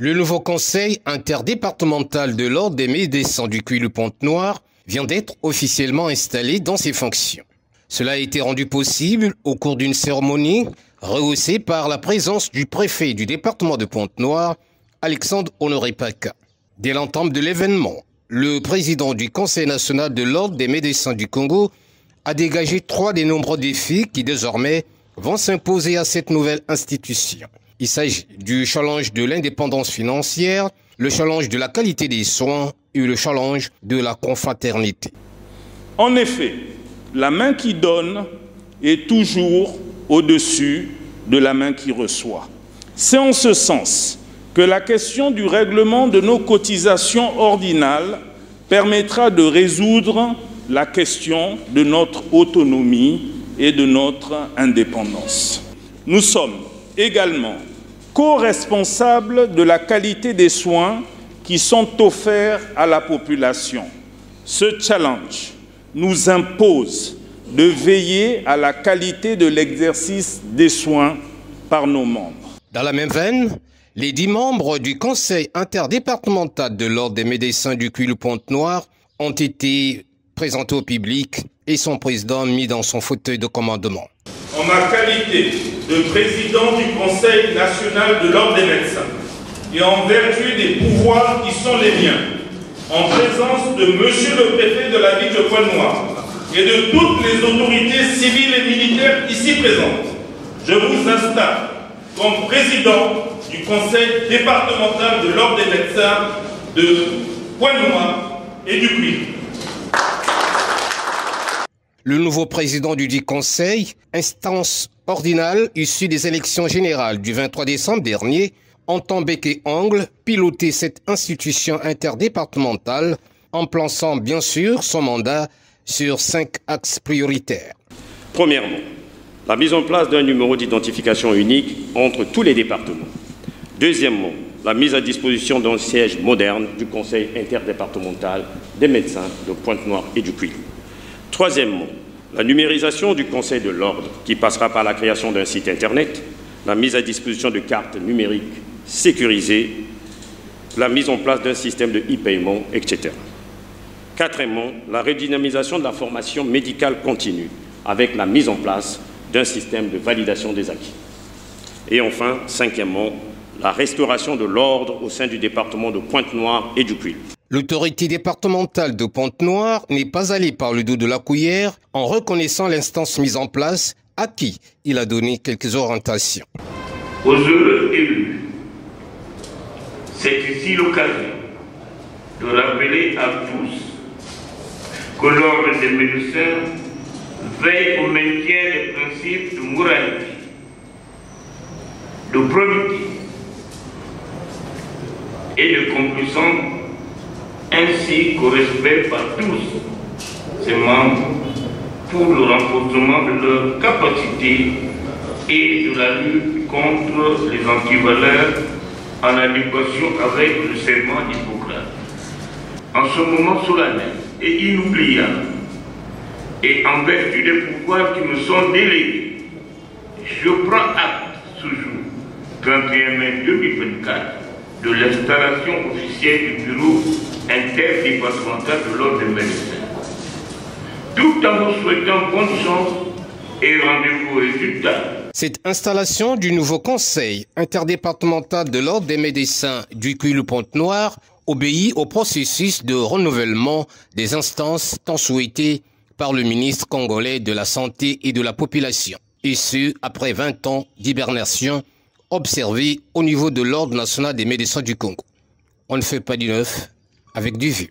Le nouveau conseil interdépartemental de l'ordre des médecins du Cuilou-Pointe-Noire vient d'être officiellement installé dans ses fonctions. Cela a été rendu possible au cours d'une cérémonie rehaussée par la présence du préfet du département de Pointe-Noire, Alexandre Honoré Paca. Dès l'entame de l'événement, le président du Conseil national de l'ordre des médecins du Congo a dégagé 3 des nombreux défis qui désormais vont s'imposer à cette nouvelle institution. Il s'agit du challenge de l'indépendance financière, le challenge de la qualité des soins et le challenge de la confraternité. En effet, la main qui donne est toujours au-dessus de la main qui reçoit. C'est en ce sens que la question du règlement de nos cotisations ordinales permettra de résoudre la question de notre autonomie et de notre indépendance. Nous sommes également co-responsables de la qualité des soins qui sont offerts à la population. Ce challenge nous impose de veiller à la qualité de l'exercice des soins par nos membres. Dans la même veine, les 10 membres du Conseil interdépartemental de l'ordre des médecins du Cuilou-Pointe-Noire ont été présentés au public et son président mis dans son fauteuil de commandement. En ma qualité de président du Conseil national de l'ordre des médecins et en vertu des pouvoirs qui sont les miens, en présence de Monsieur le préfet de la ville de Pointe-Noire et de toutes les autorités civiles et militaires ici présentes, je vous installe comme président du Conseil départemental de l'ordre des médecins de Pointe-Noire et du Cuilou. Le nouveau président du dit conseil, instance ordinale issue des élections générales du 23 décembre dernier, entend bec et ongle piloter cette institution interdépartementale en plaçant bien sûr son mandat sur 5 axes prioritaires. Premièrement, la mise en place d'un numéro d'identification unique entre tous les départements. Deuxièmement, la mise à disposition d'un siège moderne du Conseil interdépartemental des médecins de Pointe-Noire et du Cuilou. Troisièmement, la numérisation du Conseil de l'ordre qui passera par la création d'un site Internet, la mise à disposition de cartes numériques sécurisées, la mise en place d'un système de e-paiement, etc. Quatrièmement, la redynamisation de la formation médicale continue avec la mise en place d'un système de validation des acquis. Et enfin, cinquièmement, la restauration de l'ordre au sein du département de Pointe-Noire et du Cuilou. L'autorité départementale de Pointe-Noire n'est pas allée par le dos de la cuillère en reconnaissant l'instance mise en place à qui il a donné quelques orientations. Aux heureux élus, c'est ici l'occasion de rappeler à tous que l'ordre des médecins veille au maintien des principes de moralité, de probité et de complaisance, ainsi qu'au respect par tous ses membres pour le renforcement de leur capacité et de la lutte contre les antivaleurs en adéquation avec le serment d'Hippocrate. En ce moment solennel et inoubliable, et en vertu des pouvoirs qui me sont délégués, je prends acte ce jour, 31 mai 2024, de l'installation officielle du bureau interdépartemental de l'ordre des médecins. Tout en vous souhaitant bonne chance et rendez-vous au résultat. Cette installation du nouveau Conseil interdépartemental de l'ordre des médecins du Cuilou-Pointe-Noire obéit au processus de renouvellement des instances tant souhaitées par le ministre congolais de la Santé et de la Population, et ce, après 20 ans d'hibernation observée au niveau de l'Ordre national des médecins du Congo. On ne fait pas du neuf avec du vieux.